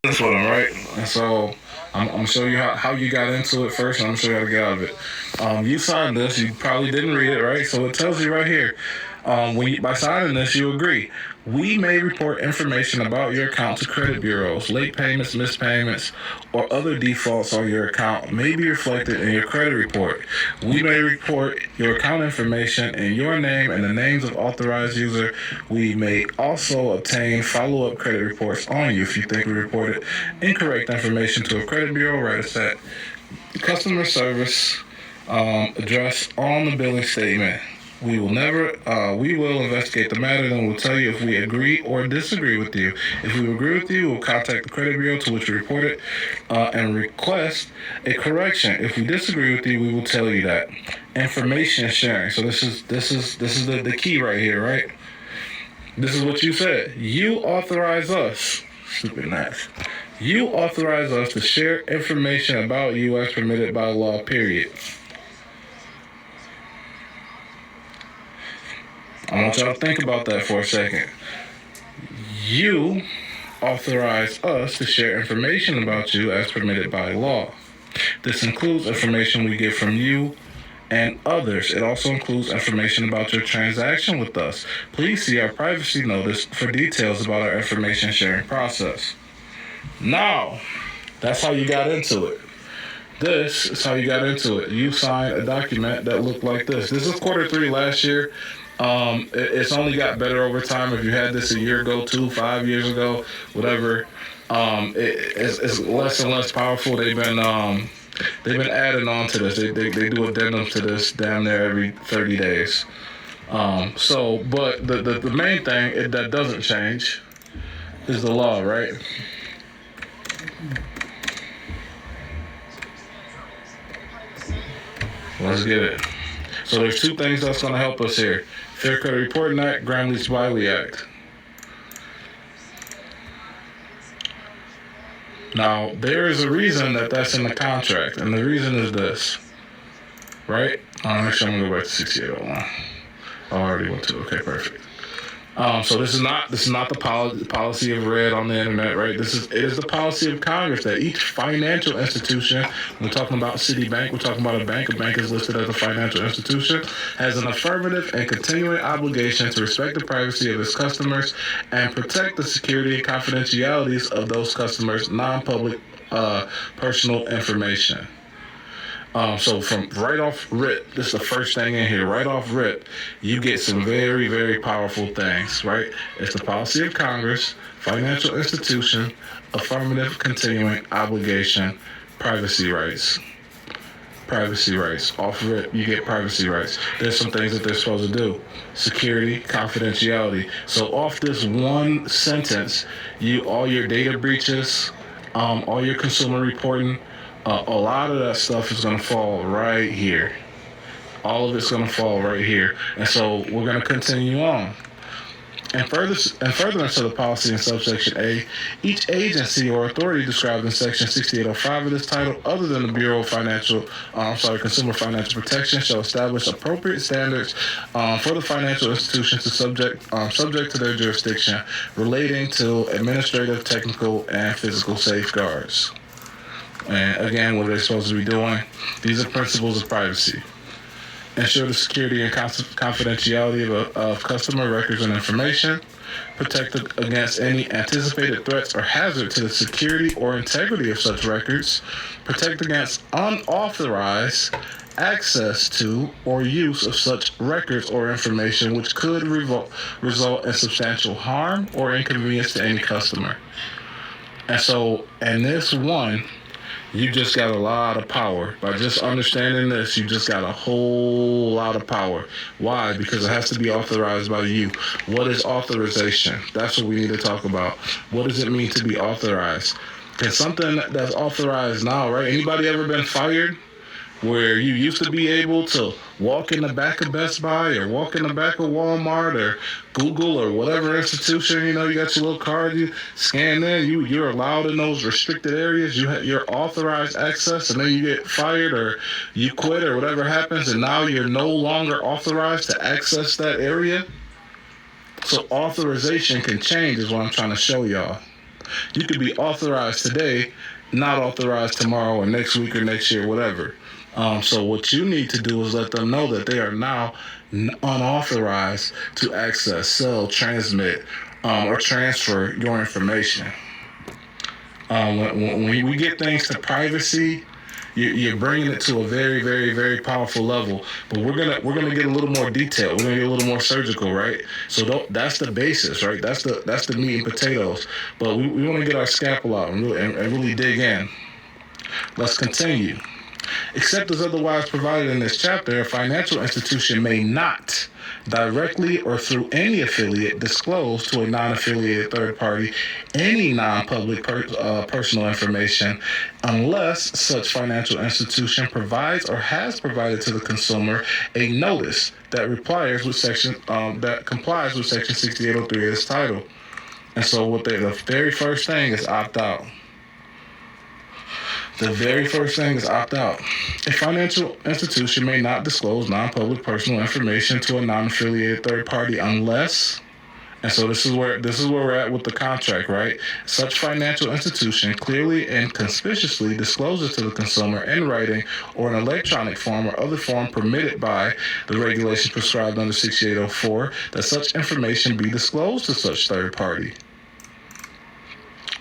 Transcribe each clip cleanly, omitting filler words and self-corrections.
this with him, right? And so I'm gonna show you how you got into it first, and I'm gonna show you how to get out of it. You signed this. You probably didn't read it, right? So it tells you right here. By signing this, you agree. We may report information about your account to credit bureaus. Late payments, missed payments, or other defaults on your account may be reflected in your credit report. We may report your account information in your name and the names of authorized user. We may also obtain follow-up credit reports on you if you think we reported incorrect information to a credit bureau. Write us at customer service address on the billing statement. We will investigate the matter and we'll tell you if we agree or disagree with you. If we agree with you, we'll contact the credit bureau to which you report it and request a correction. If we disagree with you, we will tell you that. Information sharing. So this is the key right here, right? This is what you said. You authorize us. Stupid nuts. You authorize us to share information about you as permitted by law, period. I want y'all to think about that for a second. You authorize us to share information about you as permitted by law. This includes information we get from you and others. It also includes information about your transaction with us. Please see our privacy notice for details about our information sharing process. Now, that's how you got into it. This is how you got into it. You signed a document that looked like this. This is quarter 3 last year. It's only got better over time. If you had this a year ago, 5 years ago, whatever, it's less and less powerful. They've been adding on to this. They do addendums to this damn near every 30 days. But the main thing that doesn't change is the law, right? Let's get it. So there's two things that's going to help us here. Fair Credit Reporting Act, Gramm-Leach-Bliley Act. Now, there is a reason that that's in the contract, and the reason is this, right? Actually, I'm going to go back to 6801. I already went to, okay, perfect. So this is not the policy of Red on the internet, right? It is the policy of Congress that each financial institution, we're talking about Citibank, we're talking about a bank is listed as a financial institution, has an affirmative and continuing obligation to respect the privacy of its customers and protect the security and confidentialities of those customers' non-public personal information. So from right off rip, this is the first thing in here. Right off rip, you get some very, very powerful things, right? It's the policy of Congress, financial institution, affirmative continuing obligation, privacy rights. Privacy rights. Off rip, you get privacy rights. There's some things that they're supposed to do. Security, confidentiality. So off this one sentence, all your data breaches, all your consumer reporting, a lot of that stuff is going to fall right here. All of it's going to fall right here. And so we're going to continue on. And further into the policy in subsection A, each agency or authority described in section 6805 of this title, other than the Bureau of Consumer Financial Protection, shall establish appropriate standards for the financial institutions subject to their jurisdiction relating to administrative, technical, and physical safeguards. And again, what are they supposed to be doing? These are principles of privacy. Ensure the security and confidentiality of customer records and information. Protect against any anticipated threats or hazard to the security or integrity of such records. Protect against unauthorized access to or use of such records or information which could result in substantial harm or inconvenience to any customer. And so, in this one, you just got a lot of power. By just understanding this, you just got a whole lot of power. Why? Because it has to be authorized by you. What is authorization? That's what we need to talk about. What does it mean to be authorized? Because something that's authorized now, right? Anybody ever been fired? Where you used to be able to walk in the back of Best Buy or walk in the back of Walmart or Google or whatever institution, you got your little card, you scan in, you're allowed in those restricted areas, you're authorized access, and then you get fired or you quit or whatever happens, and now you're no longer authorized to access that area. So authorization can change is what I'm trying to show y'all. You could be authorized today, not authorized tomorrow or next week or next year, whatever. So what you need to do is let them know that they are now unauthorized to access, sell, transmit, or transfer your information. When we get things to privacy, you're bringing it to a very, very, very powerful level. But we're gonna get a little more detailed. We're gonna get a little more surgical, right? So that's the basis, right? That's the meat and potatoes. But we want to get our scalpel out and really dig in. Let's continue. Except as otherwise provided in this chapter, a financial institution may not directly or through any affiliate disclose to a non-affiliated third party any non-public personal information unless such financial institution provides or has provided to the consumer a notice that complies with section 6803 of this title. And so the very first thing is opt out. The very first thing is opt out. A financial institution may not disclose non-public personal information to a non-affiliated third party unless, and so this is where we're at with the contract, right? Such financial institution clearly and conspicuously discloses to the consumer in writing or in electronic form or other form permitted by the regulation prescribed under 6804 that such information be disclosed to such third party.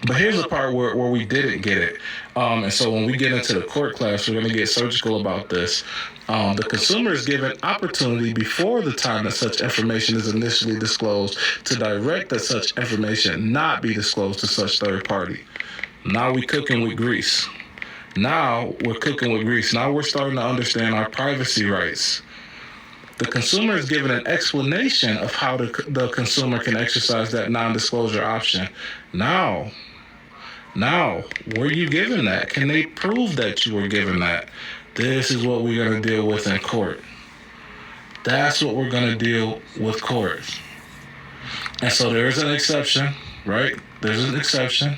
But here's the part where we didn't get it. And so when we get into the court class, we're going to get surgical about this. The consumer is given opportunity before the time that such information is initially disclosed to direct that such information not be disclosed to such third party. Now we're cooking with grease. Now we're starting to understand our privacy rights. The consumer is given an explanation of how the consumer can exercise that non-disclosure option. Now, were you given that? Can they prove that you were given that? This is what we're going to deal with in court. That's what we're going to deal with court. And so there is an exception, right? There's an exception.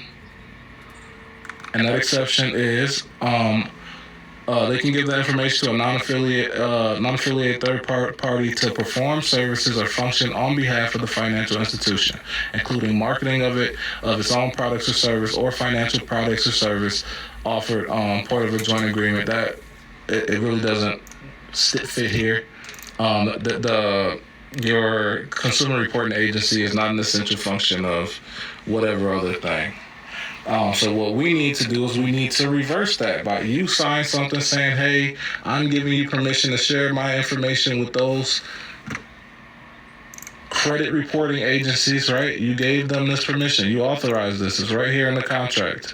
And that exception is they can give that information to a non-affiliated third party to perform services or function on behalf of the financial institution, including marketing of its own products or service, or financial products or service offered part of a joint agreement. That it really doesn't fit here. Your consumer reporting agency is not an essential function of whatever other thing. So what we need to do is we need to reverse that by you sign something saying, hey, I'm giving you permission to share my information with those credit reporting agencies, right? You gave them this permission. You authorized this. It's right here in the contract.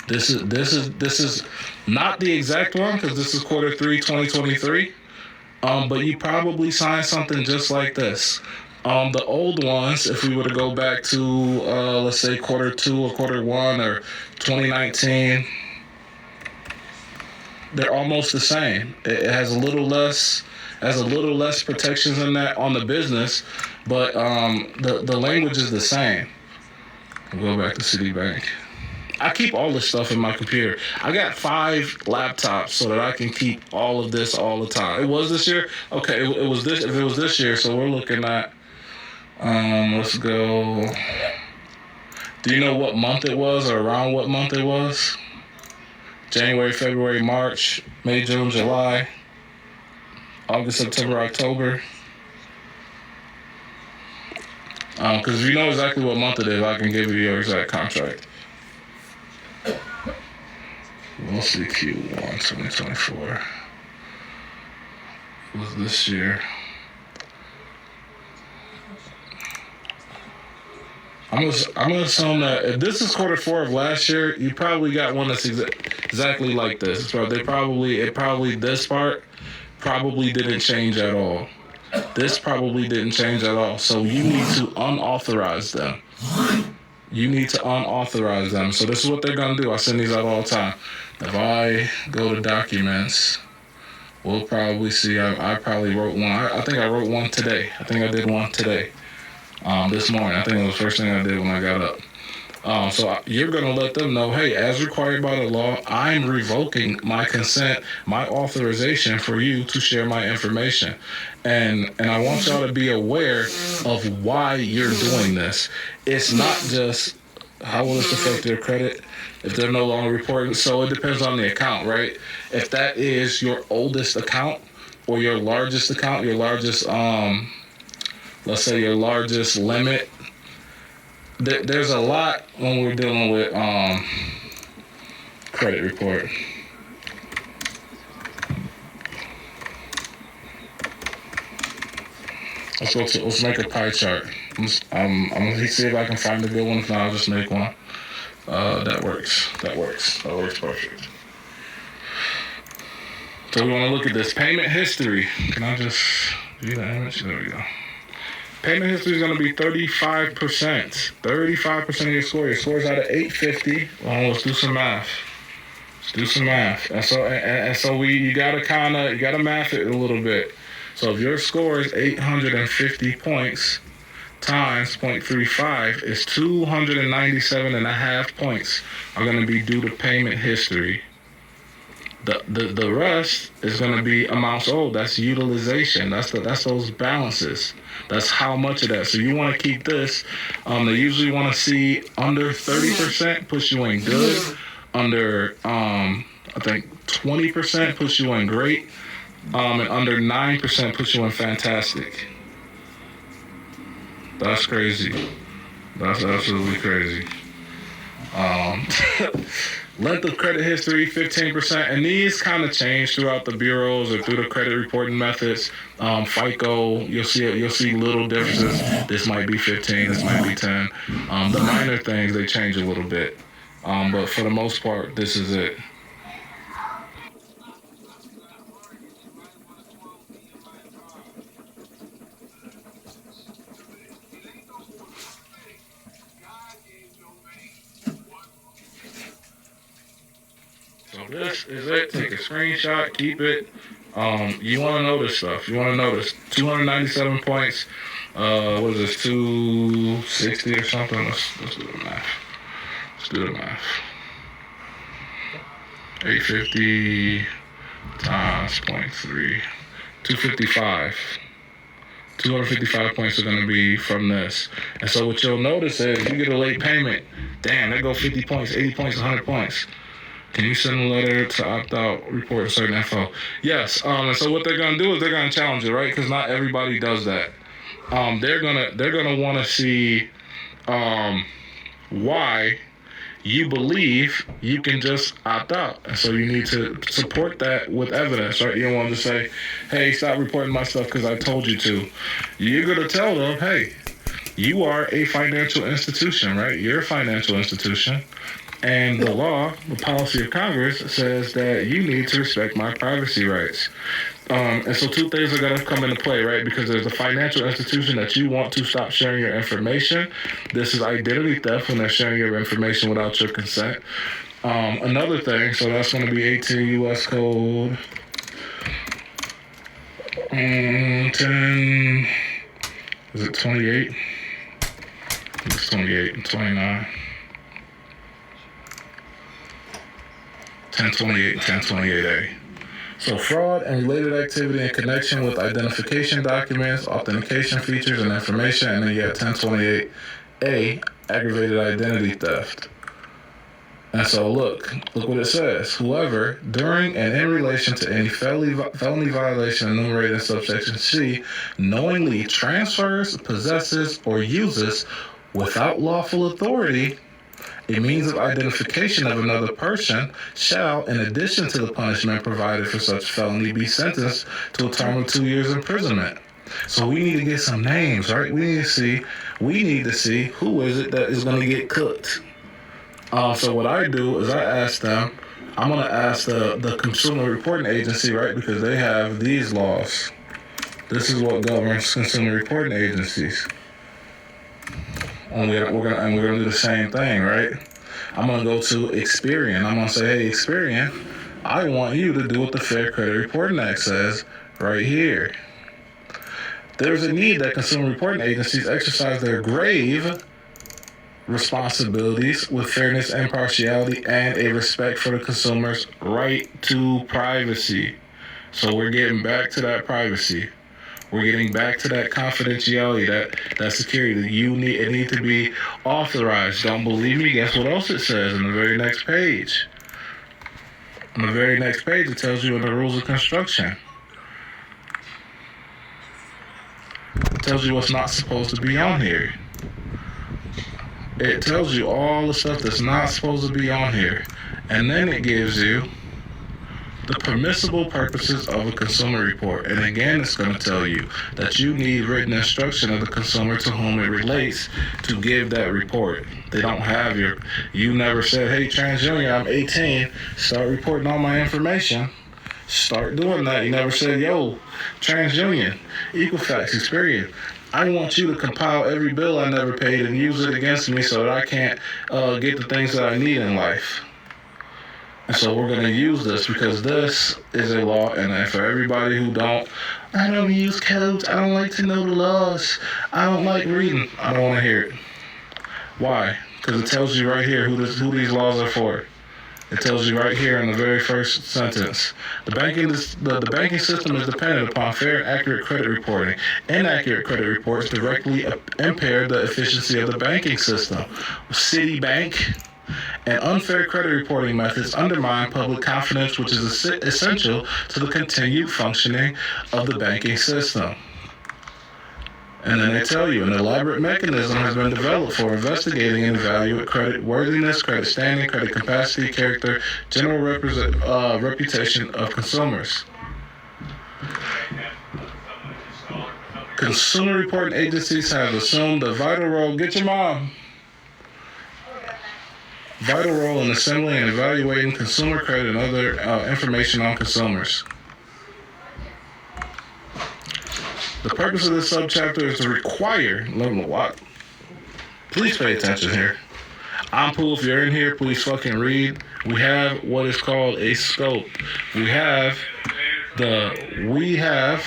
This is not the exact one because this is quarter 3, 2023. But you probably signed something just like this. The old ones, if we were to go back to, let's say quarter 2 or quarter 1 or 2019, they're almost the same. It has a little less protections in that on the business, but the language is the same. I'll go back to Citibank. I keep all this stuff in my computer. I got 5 laptops so that I can keep all of this all the time. It was this year? Okay, it was this. If it was this year, so we're looking at, let's go. Do you know what month it was or around what month it was? January, February, March, May, June, July, August, September, October. Because if you know exactly what month it is, I can give you your exact contract. We'll see Q1 2024. It was this year. I'm gonna assume that if this is quarter 4 of last year, you probably got one that's exactly like this. So this part probably didn't change at all. This probably didn't change at all. So you need to unauthorize them. So this is what they're gonna do. I send these out all the time. If I go to documents, we'll probably see. I probably wrote one. I think I wrote one today. I think I did one today. This morning. I think it was the first thing I did when I got up. So you're going to let them know, hey, as required by the law, I'm revoking my consent, my authorization for you to share my information. And I want y'all to be aware of why you're doing this. It's not just How will this affect their credit if they're no longer reporting? So it depends on the account, right? If that is your oldest account or your largest account, your largest, let's say your largest limit, there's a lot when we're dealing with credit report. Let's make a pie chart. I'm gonna see if I can find a good one. If not, I'll just make one. That works perfect. So we want to look at this payment history. Can I just view the image? There we go. Payment history is going to be 35%. 35% of your score. Your score is out of 850. Well, let's do some math. And so you gotta math it a little bit. So if your score is 850 points times 0.35 is 297.5 points are going to be due to payment history. The rest is going to be amounts owed. That's utilization. That's those balances. That's how much of that. So you want to keep this. They usually want to see under 30% puts you in good. Under I think 20% puts you in great. And under 9% puts you in fantastic. That's crazy. That's absolutely crazy. Length of credit history, 15%. And these kind of change throughout the bureaus or through the credit reporting methods. FICO, you'll see little differences. This might be 15, this might be 10. The minor things, they change a little bit. But for the most part, this is it. So this is it. Take a screenshot, keep it. You want to know this stuff. You want to know this. 297 points. What is this? 260 or something? Let's do the math. 850 times 0.3. 255. 255 points are going to be from this. And so what you'll notice is you get a late payment. Damn, there go 50 points, 80 points, 100 points. Can you send a letter to opt out, report certain info? Yes. And so what they're gonna do is they're gonna challenge it, right? Because not everybody does that. They're gonna want to see why you believe you can just opt out. And so you need to support that with evidence, right? You don't want to say, "Hey, stop reporting my stuff because I told you to." You're gonna tell them, "Hey, you are a financial institution, right? You're a financial institution." And the law, the policy of Congress, says that you need to respect my privacy rights. And so two things are going to come into play, right? Because there's a financial institution that you want to stop sharing your information. This is identity theft when they're sharing your information without your consent. Another thing, so that's going to be 18 U.S. Code 10, is it 28? It's 28 and 29. 1028 and 1028A. So fraud and related activity in connection with identification documents, authentication features, and information. And then you have 1028A, aggravated identity theft. And so look what it says. Whoever, during and in relation to any felony violation enumerated in subsection C, knowingly transfers, possesses, or uses without lawful authority a means of identification of another person shall, in addition to the punishment provided for such felony, be sentenced to a term of 2 years imprisonment. So we need to get some names, right? We need to see who is it that is going to get cooked. So what I do is I ask them, I'm going to ask the Consumer Reporting Agency, right? Because they have these laws. This is what governs consumer reporting agencies. And we're gonna do the same thing, right? I'm gonna go to Experian. I'm gonna say, "Hey, Experian, I want you to do what the Fair Credit Reporting Act says right here. There's a need that consumer reporting agencies exercise their grave responsibilities with fairness, impartiality, and a respect for the consumer's right to privacy." So we're getting back to that privacy. We're getting back to that confidentiality, that security. It need to be authorized. Don't believe me? Guess what else it says in the very next page? On the very next page, it tells you in the rules of construction. It tells you what's not supposed to be on here. It tells you all the stuff that's not supposed to be on here. And then it gives you the permissible purposes of a consumer report. And again, it's going to tell you that you need written instruction of the consumer to whom it relates to give that report. They don't have you never said, hey, TransUnion, I'm 18, start reporting all my information. Start doing that. You never said, yo, TransUnion, Equifax, Experian, I want you to compile every bill I never paid and use it against me so that I can't get the things that I need in life. And so we're going to use this because this is a law, and for everybody who I don't use codes, I don't like to know the laws, I don't like reading, I don't want to hear it. Why? Because it tells you right here who these laws are for. It tells you right here in the very first sentence. The banking system is dependent upon fair, accurate credit reporting. Inaccurate credit reports directly impair the efficiency of the banking system. Citibank and unfair credit reporting methods undermine public confidence, which is essential to the continued functioning of the banking system. And then they tell you an elaborate mechanism has been developed for investigating and evaluating credit worthiness, credit standing, credit capacity, character, general reputation of consumers. Consumer reporting agencies have assumed a vital role. Get your mom. Vital role in assembling and evaluating consumer credit and other information on consumers. The purpose of this subchapter is to require, please pay attention here. I'm Pool, if you're in here, please fucking read. We have what is called a scope. We have a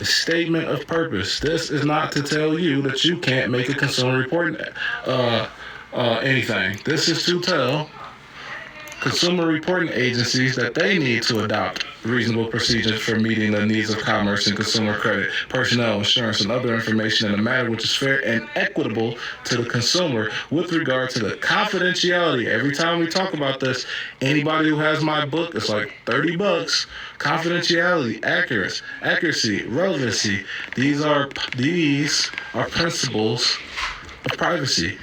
statement of purpose. This is not to tell you that you can't make a consumer report anything. This is to tell consumer reporting agencies that they need to adopt reasonable procedures for meeting the needs of commerce and consumer credit, personnel, insurance, and other information in a manner which is fair and equitable to the consumer with regard to the confidentiality. Every time we talk about this, anybody who has my book, it's like $30. Confidentiality, accuracy, relevancy. These are principles of privacy.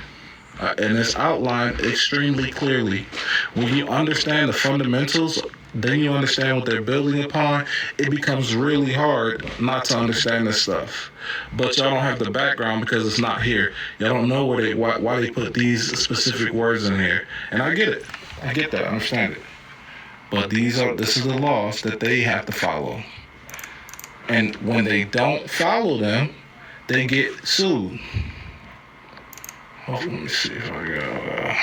And it's outlined extremely clearly. When you understand the fundamentals, then you understand what they're building upon, it becomes really hard not to understand this stuff. But y'all don't have the background because it's not here. Y'all don't know why they put these specific words in here. And I get it. I get that. I understand it. But this is the laws that they have to follow. And when they don't follow them, they get sued. Oh, let me see if I got.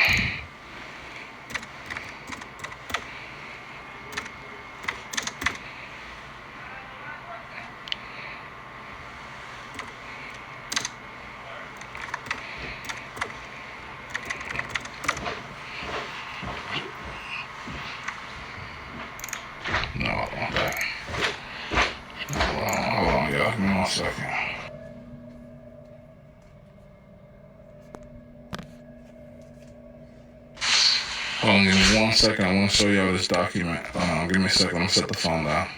No, I don't want that. Hold on, y'all. Give me 1 second. Hold on, give me 1 second. I want to show y'all this document. Give me a second. I'm going to set the phone down.